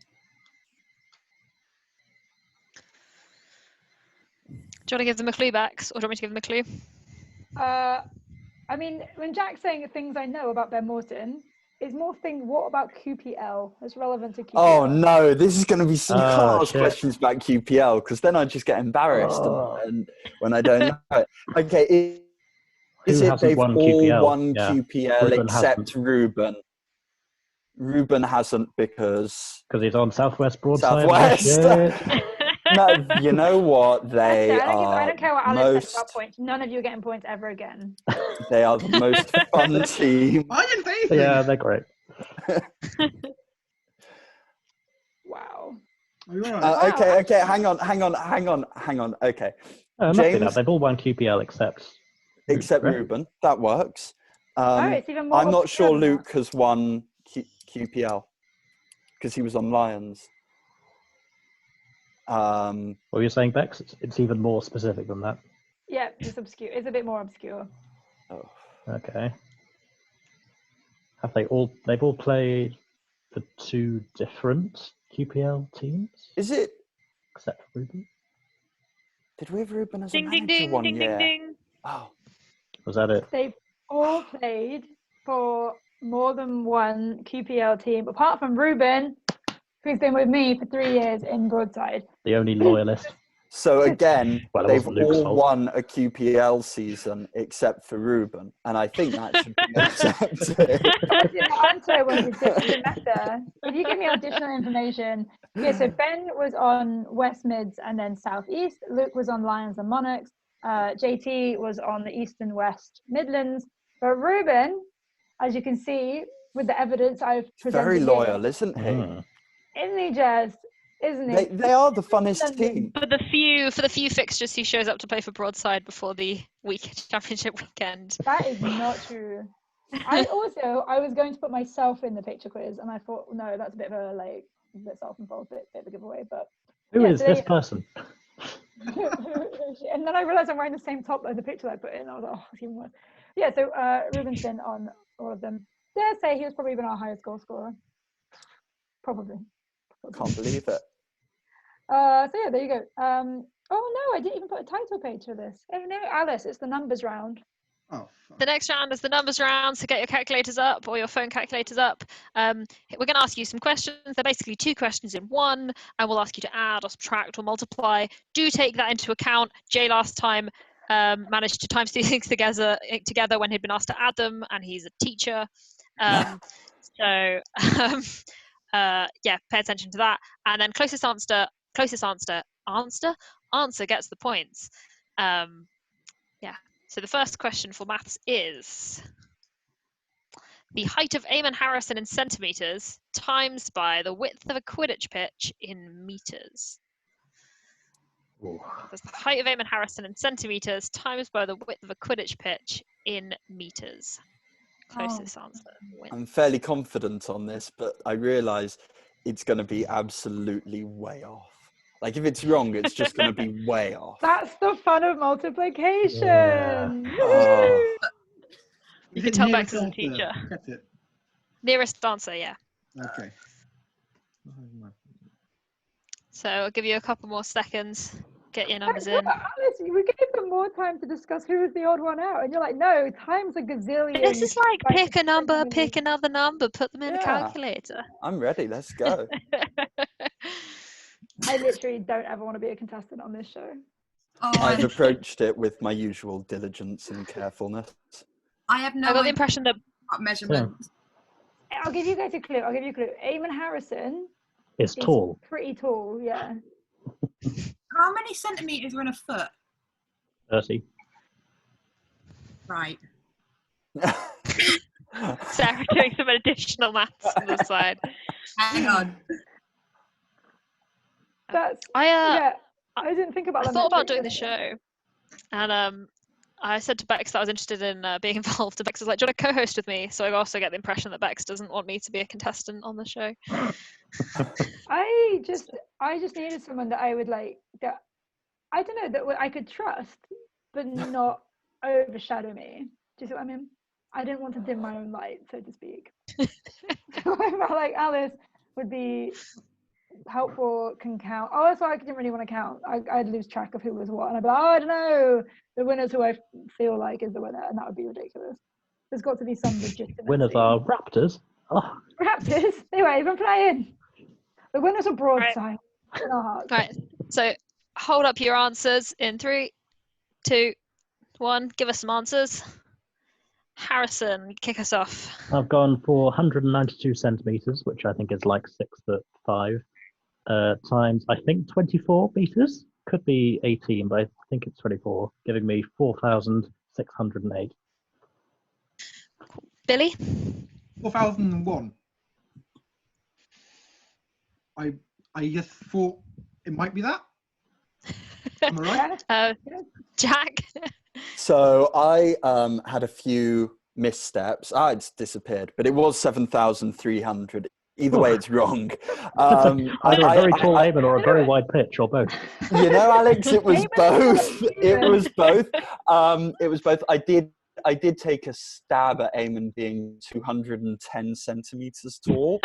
Speaker 5: Do you want to give them a clue, Bex, or do you want me to give them a clue?
Speaker 1: I mean, when Jack's saying things I know about Ben Morton, it's more thing. What about QPL? It's relevant to QPL.
Speaker 4: Oh no, this is going to be some class questions about QPL because then I just get embarrassed and when I don't know it. Okay, is it they've all won QPL
Speaker 2: Ruben
Speaker 4: except
Speaker 2: hasn't.
Speaker 4: Ruben? Ruben hasn't because
Speaker 2: he's on Southwest Broadside.
Speaker 4: Southwest. No, you know what? They
Speaker 1: I don't care what Alice says about points. None of you are getting points ever again.
Speaker 4: They are the most fun team.
Speaker 3: I didn't say anything.
Speaker 2: Yeah, they're great.
Speaker 1: Wow.
Speaker 4: Okay. Hang on. Okay.
Speaker 2: James, they've all won QPL except
Speaker 4: Ruben. That works.
Speaker 1: It's even more
Speaker 4: I'm not sure Luke has won QPL because he was on Lions.
Speaker 2: What were you saying, Bex? It's even more specific than that.
Speaker 1: Yeah, it's obscure. It's a bit more obscure.
Speaker 4: Oh.
Speaker 2: Okay. Have they've all played for two different QPL teams?
Speaker 4: Is it?
Speaker 2: Except for Ruben.
Speaker 4: Did we have Ruben as a
Speaker 5: Ding,
Speaker 4: manager
Speaker 5: ding, ding,
Speaker 4: one
Speaker 5: ding,
Speaker 4: year?
Speaker 5: ding, ding.
Speaker 4: Oh.
Speaker 2: Was that it?
Speaker 1: They've all played for more than one QPL team, apart from Ruben, who's been with me for 3 years in Broadside.
Speaker 2: The only loyalist.
Speaker 4: So again,
Speaker 2: well,
Speaker 4: they've all won a QPL season except for Ruben, and I think that should be accepted.
Speaker 1: The answer was a semester. If you give me additional information, yeah. So Ben was on West Mids and then South East. Luke was on Lions and Monarchs. JT was on the East and West Midlands. But Ruben, as you can see with the evidence I've presented,
Speaker 4: very loyal, isn't he?
Speaker 1: Isn't he just? Isn't he?
Speaker 4: They are the funnest team.
Speaker 5: For the few fixtures he shows up to play for Broadside before the championship weekend.
Speaker 1: That is not true. I was going to put myself in the picture quiz, and I thought, no, that's a bit of a bit self-involved, bit of a giveaway. But
Speaker 2: who is this person?
Speaker 1: And then I realised I'm wearing the same top as the picture I put in. I was like, oh, it's even worse. Yeah, so Ruben's been on all of them. Dare say he was probably been our highest goal scorer. Probably.
Speaker 4: Can't believe it.
Speaker 1: So yeah, there you go. Oh no, I didn't even put a title page for this. Oh no, Alice, it's the numbers round.
Speaker 3: Oh, fuck.
Speaker 5: The next round is the numbers round, so get your calculators up or your phone calculators up. We're going to ask you some questions. They're basically 2 questions in one, and we'll ask you to add or subtract or multiply. Do take that into account. Jay last time managed to times 2 things together when he'd been asked to add them, and he's a teacher. Yeah, pay attention to that. And then closest answer gets the points. So the first question for maths is, the height of Eamon Harrison in centimetres times by the width of a Quidditch pitch in metres. That's the height of Eamon Harrison in centimetres times by the width of a Quidditch pitch in metres. Closest answer wins.
Speaker 4: I'm fairly confident on this, but I realise it's going to be absolutely way off. Like, if it's wrong, it's just going to be way off.
Speaker 1: That's the fun of multiplication.
Speaker 2: Yeah.
Speaker 4: Oh.
Speaker 5: You can tell Bex is a teacher.
Speaker 3: That's it.
Speaker 5: Nearest answer, yeah.
Speaker 3: Okay.
Speaker 5: So I'll give you a couple more seconds. Get your numbers in.
Speaker 1: Alice, we gave them more time to discuss who was the odd one out, and you're like, no, times a gazillion.
Speaker 5: This is like pick a number, pick another number, put them in a calculator.
Speaker 4: I'm ready. Let's go.
Speaker 1: I literally don't ever want to be a contestant on this show.
Speaker 4: I've approached it with my usual diligence and carefulness.
Speaker 6: I have no
Speaker 5: I got the impression that
Speaker 6: measurements.
Speaker 1: I'll give you guys a clue. Eamon Harrison
Speaker 2: is tall.
Speaker 1: Pretty tall, yeah.
Speaker 6: How many centimetres are in a foot?
Speaker 2: 30.
Speaker 6: Right.
Speaker 5: Sarah doing some additional maths on the side.
Speaker 6: Hang on.
Speaker 1: I didn't think about that.
Speaker 5: I thought about doing the show, and I said to Bex that I was interested in being involved. And Bex was like, "Do you want to co-host with me?" So I also get the impression that Bex doesn't want me to be a contestant on the show.
Speaker 1: I just needed someone that I would like, that I don't know, that I could trust, but not overshadow me. Do you see what I mean? I didn't want to dim my own light, so to speak. So I felt like Alice would be helpful, can count. Also, I didn't really want to count. I'd lose track of who was what, and I'd be like, oh, I don't know. The winner's who I feel like is the winner, and that would be ridiculous. There's got to be some legitimacy.
Speaker 2: Winners are Raptors. Oh.
Speaker 1: Raptors? Anyway, even playing. The winners are Broadside.
Speaker 5: Right. So hold up your answers in 3, 2, 1. Give us some answers. Harrison, kick us off.
Speaker 2: I've gone for 192 centimetres, which I think is like 6'5", times I think 24 meters. Could be 18, but I think it's 24, giving me 4,608.
Speaker 5: Billy?
Speaker 3: 4,001. I just thought it might be that. Am I right?
Speaker 5: Jack?
Speaker 4: So I had a few missteps. It's disappeared, but it was 7,300. Either way, it's wrong.
Speaker 2: Either a very tall Eamon or a very wide pitch, or both.
Speaker 4: You know, Alex, it was both. It was both. It was both. I did take a stab at Eamon being 210 centimeters tall.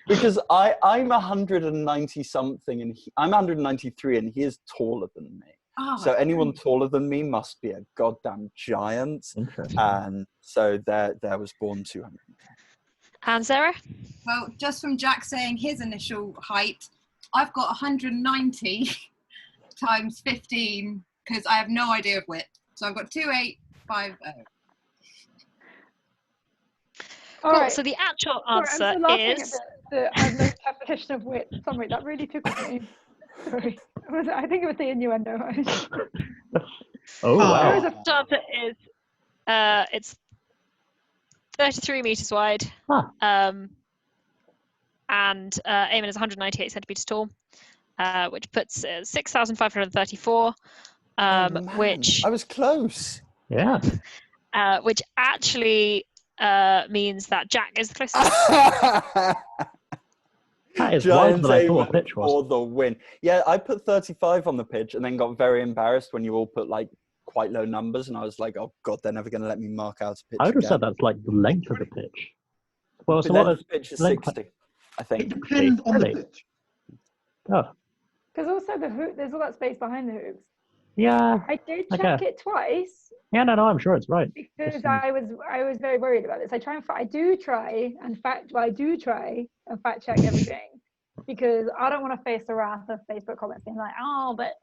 Speaker 4: Because I'm 190 something and I'm 193 and he is taller than me. So anyone taller than me must be a goddamn giant. And so there was born 210.
Speaker 5: And Sarah?
Speaker 6: Well, just from Jack saying his initial height, I've got 190 times 15 because I have no idea of width. So I've got 2850.
Speaker 5: Cool. Right. So the actual answer is...
Speaker 1: I have no definition of width. Sorry, that really took me. Sorry. I think it was the innuendo.
Speaker 2: Oh, wow.
Speaker 5: The answer is it's 33 meters wide. And Eamon is 198 centimeters tall, which puts 6,534. Which
Speaker 4: I was close.
Speaker 2: Yeah.
Speaker 5: Which actually means that Jack is the closest.
Speaker 2: That is wider than I thought a pitch was.
Speaker 4: For the win. Yeah, I put 35 on the pitch and then got very embarrassed when you all put like quite low numbers, and I was like, oh god, they're never going to let me mark out a pitch.
Speaker 2: I would have said that's like the length of the pitch. Well, so what is
Speaker 4: the pitch is 60, I think.
Speaker 3: It depends on the pitch.
Speaker 2: Oh.
Speaker 1: Because also the hoop, there's all that space behind the hoops.
Speaker 2: Yeah.
Speaker 1: I did check it twice.
Speaker 2: Yeah, no, I'm sure it's right.
Speaker 1: Because I was very worried about this. I do try and fact check everything, because I don't want to face the wrath of Facebook comments being like, oh, but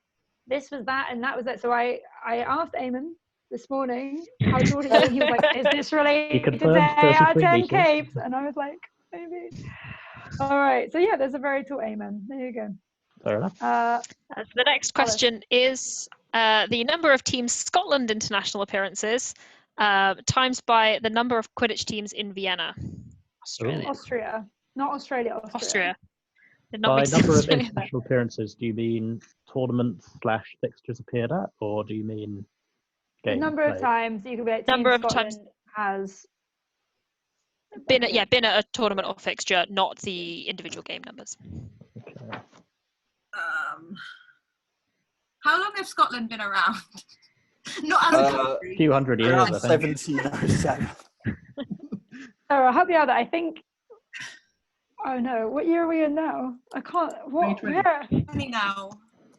Speaker 1: this was that and that was that. So I asked Eamon this morning how tall he was. He was like, is this related to 8 out of 10 capes? And I was like, maybe. All right. So yeah, there's a very tall Eamon. There you go.
Speaker 2: Fair enough.
Speaker 5: So the next question is the number of Team Scotland international appearances times by the number of Quidditch teams in Vienna. Australia.
Speaker 1: Austria. Not Australia,
Speaker 5: Austria.
Speaker 2: By number of international appearances, do you mean tournaments/fixtures appeared at, or do you mean
Speaker 1: the number of times you could be at Team Scotland has
Speaker 5: been at a tournament or fixture, not the individual game numbers.
Speaker 2: Okay.
Speaker 6: How long have Scotland been around? Not as a country.
Speaker 2: A few hundred years, I think.
Speaker 4: 1707.
Speaker 1: Oh, I'll help you out. I think. Oh no! What year are we in now? I can't. What?
Speaker 3: 2020.
Speaker 1: Where?
Speaker 6: 20 now.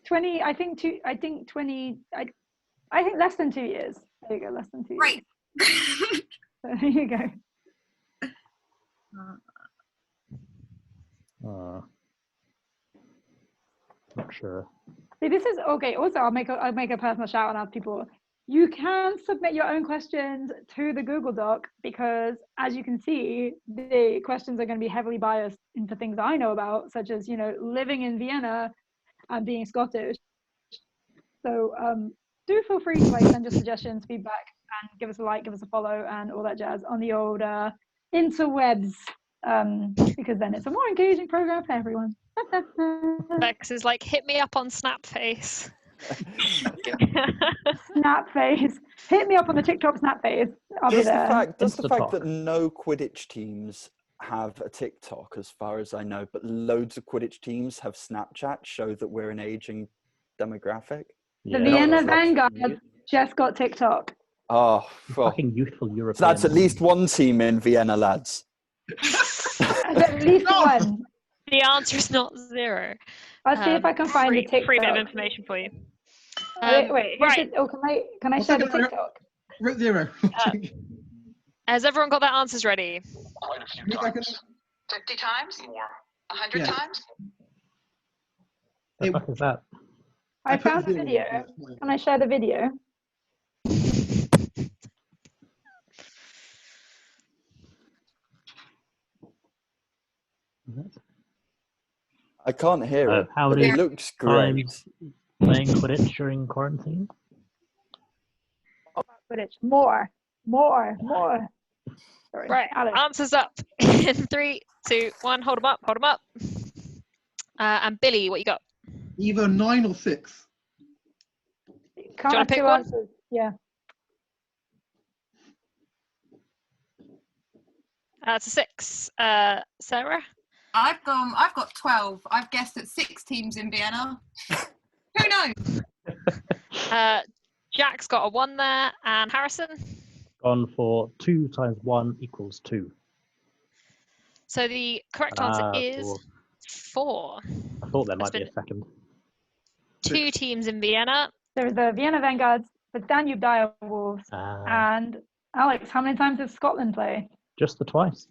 Speaker 1: 20. I think 2. I think 20. I think less than 2 years. There you go. Less than 2 years.
Speaker 6: Right.
Speaker 1: So there you go.
Speaker 2: Not sure.
Speaker 1: See, this is okay. Also, I'll make a personal shout out to people. You can submit your own questions to the Google Doc because, as you can see, the questions are going to be heavily biased into things I know about, such as, you know, living in Vienna and being Scottish. So do feel free to send your suggestions, feedback, and give us a like, give us a follow, and all that jazz on the old interwebs, because then it's a more engaging program for everyone.
Speaker 5: Bex is like, hit me up on Snapface.
Speaker 1: Snapface. Hit me up on the TikTok Snapface. I'll be there.
Speaker 4: Does the fact that no Quidditch teams have a TikTok, as far as I know, but loads of Quidditch teams have Snapchat, show that we're an aging demographic?
Speaker 1: The Vienna Vanguard just got TikTok.
Speaker 4: Oh,
Speaker 2: fucking youthful Europeans.
Speaker 4: So that's at least one team in Vienna, lads.
Speaker 1: At least one.
Speaker 5: The answer is not 0.
Speaker 1: I'll see if I can find a TikTok.
Speaker 5: Free bit of information for you.
Speaker 1: Wait.
Speaker 5: Right.
Speaker 1: Can I share the TikTok?
Speaker 3: 0.
Speaker 5: Has everyone got their answers ready?
Speaker 7: Quite a few times. 50 times? More. 100 times?
Speaker 2: The fuck is that?
Speaker 1: I found the video. Can I share the video?
Speaker 4: I can't hear it.
Speaker 2: How many
Speaker 4: it looks great.
Speaker 2: Playing Quidditch during quarantine?
Speaker 1: Quidditch. More. Sorry.
Speaker 5: Right,
Speaker 1: Alex.
Speaker 5: answers up. In 3, 2, 1, hold them up. And Billy, what you got?
Speaker 3: Either 9 or 6.
Speaker 1: Can't
Speaker 5: you want to pick
Speaker 1: two
Speaker 5: one?
Speaker 1: answers. Yeah.
Speaker 5: It's a 6. Sarah?
Speaker 6: I've got 12. I've guessed at 6 teams in Vienna. Who knows?
Speaker 5: Jack's got a 1 there, and Harrison?
Speaker 2: Gone for 2 times 1 equals 2.
Speaker 5: So the correct answer is 4.
Speaker 2: I thought there might be a second.
Speaker 5: 2 teams in Vienna.
Speaker 1: There was the Vienna Vanguards, the Danube Direwolves, and Alex, how many times does Scotland play?
Speaker 2: Just the twice.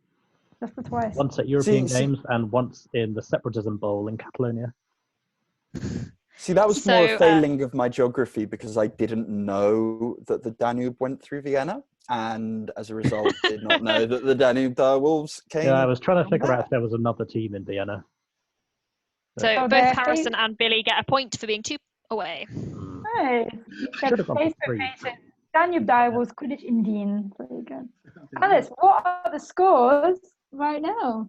Speaker 1: Just the twice.
Speaker 2: Once at European Games and once in the Separatism Bowl in Catalonia.
Speaker 4: See, that was more a failing of my geography because I didn't know that the Danube went through Vienna, and as a result, did not know that the Danube Direwolves came.
Speaker 2: Yeah, I was trying to figure out if there was another team in Vienna.
Speaker 5: So both Harrison and Billy get a point for being 2 away.
Speaker 1: Hey, Danube Direwolves, Quidditch Indian. Very good. Alice, what are the scores right now?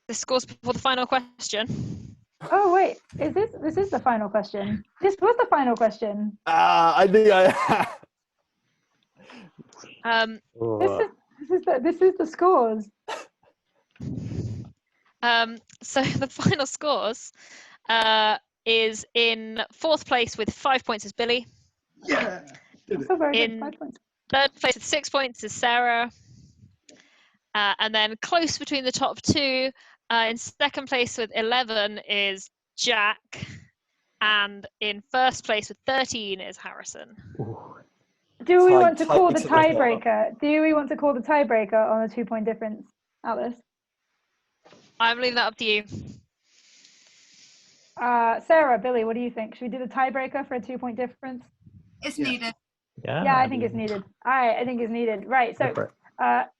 Speaker 5: The scores before the final question.
Speaker 1: Oh wait, this is the final question? This was the final question.
Speaker 4: I think
Speaker 1: This is the scores.
Speaker 5: So the final scores is in 4th place with 5 points is Billy.
Speaker 3: Yeah.
Speaker 5: In 3rd place with 6 points is Sarah. And then close between the top 2, in 2nd place with 11 is Jack. And in 1st place with 13 is Harrison.
Speaker 1: Do we want to call the tiebreaker? Do we want to call the tiebreaker on a 2-point difference, Alice?
Speaker 5: I'm leaving that up to you.
Speaker 1: Sarah, Billy, what do you think? Should we do the tiebreaker for a 2-point difference?
Speaker 6: It's needed.
Speaker 1: Yeah, I think it's needed. I think it's needed. Right, so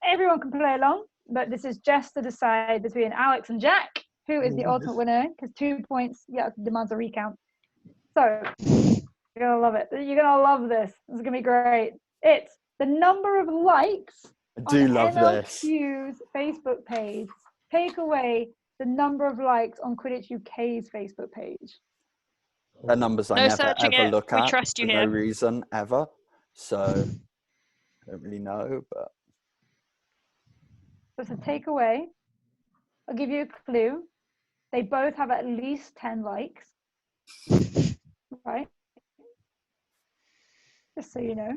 Speaker 1: everyone can play along, but this is just to decide between Alex and Jack who is the ultimate winner, because 2 points demands a recount. So You're going to love it. You're going to love this. This is going to be great. It's the number of likes
Speaker 4: I do love this.
Speaker 1: MLQ's Facebook page. Take away the number of likes on Quidditch UK's Facebook page.
Speaker 4: They're numbers I never ever look at for no reason ever. So I don't really know, but
Speaker 1: So it's a takeaway. I'll give you a clue. They both have at least 10 likes. Right? Just so you know.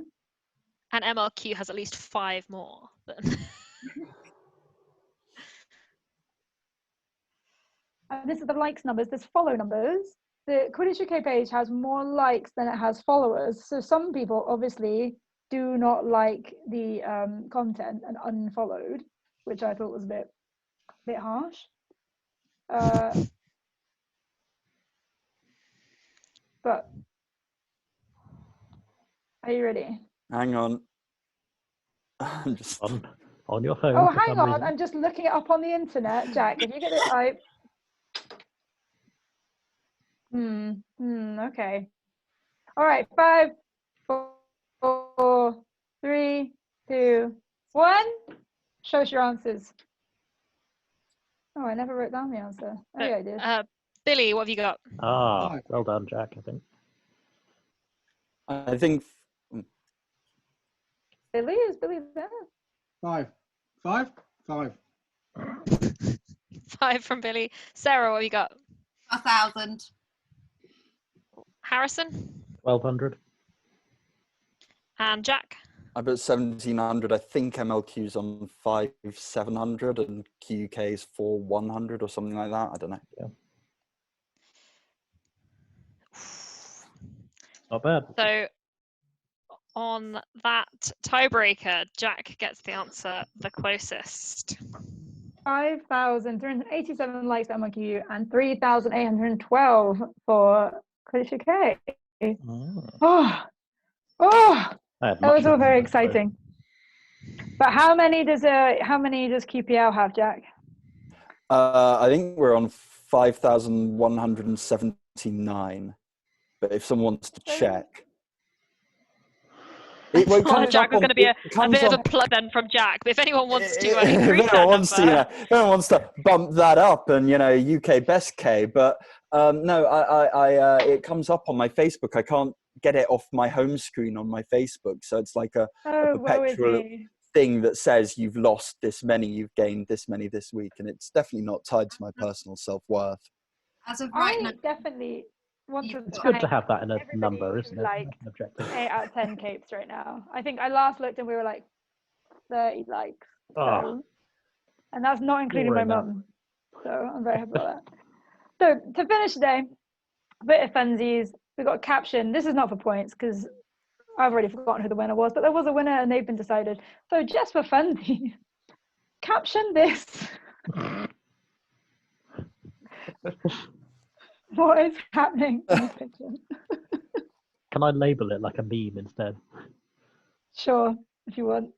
Speaker 5: And MLQ has at least 5 more.
Speaker 1: And this is the likes numbers. There's follow numbers. The Quidditch UK page has more likes than it has followers. So some people obviously do not like the content and unfollowed, which I thought was a bit harsh. But are you ready?
Speaker 4: hang on. I'm just
Speaker 2: on your phone.
Speaker 1: Oh, hang on. I'm just looking it up on the internet. Jack, if you get it type. Okay. All right. 5, 4, 3, 2, 1. Show us your answers. Oh, I never wrote down the answer. Oh, yeah, I did.
Speaker 5: Billy, what have you got?
Speaker 2: Well done, Jack, I think.
Speaker 4: I think
Speaker 1: Billy, is Billy there?
Speaker 3: 5. 5? 5.
Speaker 5: 5 from Billy. Sarah, what have you got?
Speaker 6: 1,000.
Speaker 5: Harrison?
Speaker 2: 1,200.
Speaker 5: And Jack?
Speaker 4: I bet 1,700. I think MLQ's on 5,700 and QUK's 4,100 or something like that. I don't know.
Speaker 2: Yeah. Not bad.
Speaker 5: So on that tiebreaker, Jack gets the answer the closest.
Speaker 1: 5,387 likes at MLQ and 3,812 for Quidditch UK. That was all very exciting. But how many does QPL have, Jack?
Speaker 4: I think we're on 5,179. But if someone wants to check,
Speaker 5: Jack was going to be a bit of a plug then from Jack. But if anyone wants to,
Speaker 4: if anyone wants to bump that up and UK best K, but no, it comes up on my Facebook. I can't get it off my home screen on my Facebook, so it's like a perpetual thing that says you've lost this many, you've gained this many this week, and it's definitely not tied to my personal self-worth.
Speaker 6: As of right now,
Speaker 1: definitely want to.
Speaker 2: It's good to have that in a number, isn't it?
Speaker 1: Like 8 out of 10 capes right now. I think I last looked and we were like 30 likes. So, and that's not including my mum. So I'm very happy about that. So to finish today, a bit of funsies. We've got a caption. This is not for points because I've already forgotten who the winner was, but there was a winner and they've been decided. So just for funsies, caption this. What is happening in this picture?
Speaker 2: Can I label it like a meme instead?
Speaker 1: Sure, if you want.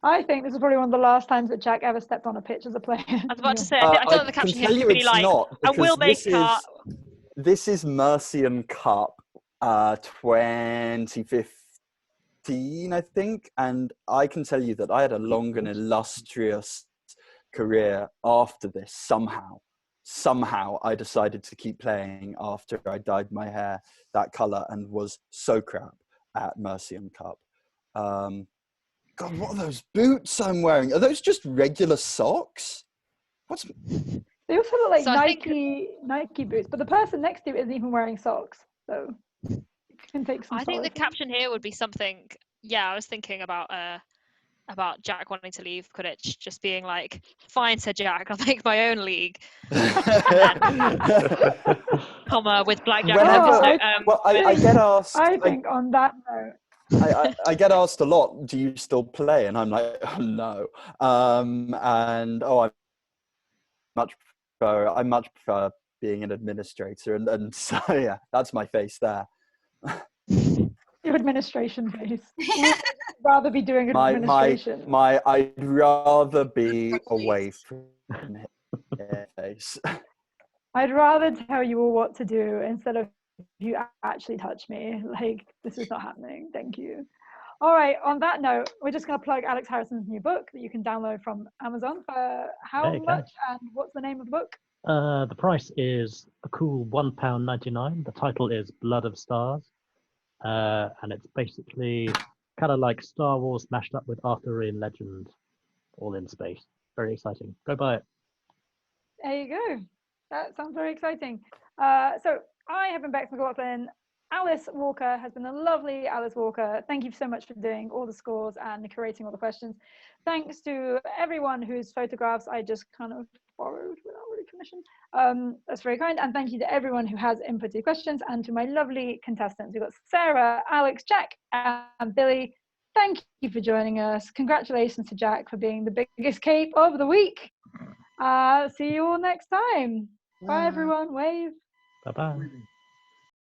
Speaker 1: I think this is probably one of the last times that Jack ever stepped on a pitch as a player.
Speaker 5: I was about to say, I thought the caption here was really like, I will make cut.
Speaker 4: This is Mercian Cup 2015, I think. And I can tell you that I had a long and illustrious career after this. Somehow I decided to keep playing after I dyed my hair that colour and was so crap at Mercian Cup. God, what are those boots I'm wearing? Are those just regular socks?
Speaker 1: They also look like Nike boots, but the person next to you isn't even wearing socks, so you can take some.
Speaker 5: I think the caption here would be something. Yeah, I was thinking about Jack wanting to leave Quidditch, just being like, "Fine," said Jack, "I'll make my own league." Comma with blackjack.
Speaker 4: I get asked.
Speaker 1: I think on that note.
Speaker 4: I get asked a lot, do you still play? And I'm like, oh, no. I much prefer being an administrator. And so, yeah, that's my face there.
Speaker 1: Your administration face. I'd rather be doing administration.
Speaker 4: I'd rather be away from his face.
Speaker 1: I'd rather tell you all what to do instead of you actually touch me. Like, this is not happening. Thank you. All right, on that note, we're just going to plug Alex Harrison's new book that you can download from Amazon for how much and what's the name of the book?
Speaker 2: The price is a cool £1.99. The title is Blood of Stars. And it's basically kind of like Star Wars mashed up with Arthurian legend, all in space. Very exciting. Go buy it.
Speaker 1: There you go. That sounds very exciting. So I have been Bex McLaughlin. Alice Walker has been the lovely Alice Walker. Thank you so much for doing all the scores and curating all the questions. Thanks to everyone whose photographs I just kind of borrowed without really permission. That's very kind. And thank you to everyone who has inputted questions, and to my lovely contestants. We've got Sarah, Alex, Jack, and Billy. Thank you for joining us. Congratulations to Jack for being the biggest cape of the week. See you all next time. Bye everyone. Wave.
Speaker 2: Bye-bye.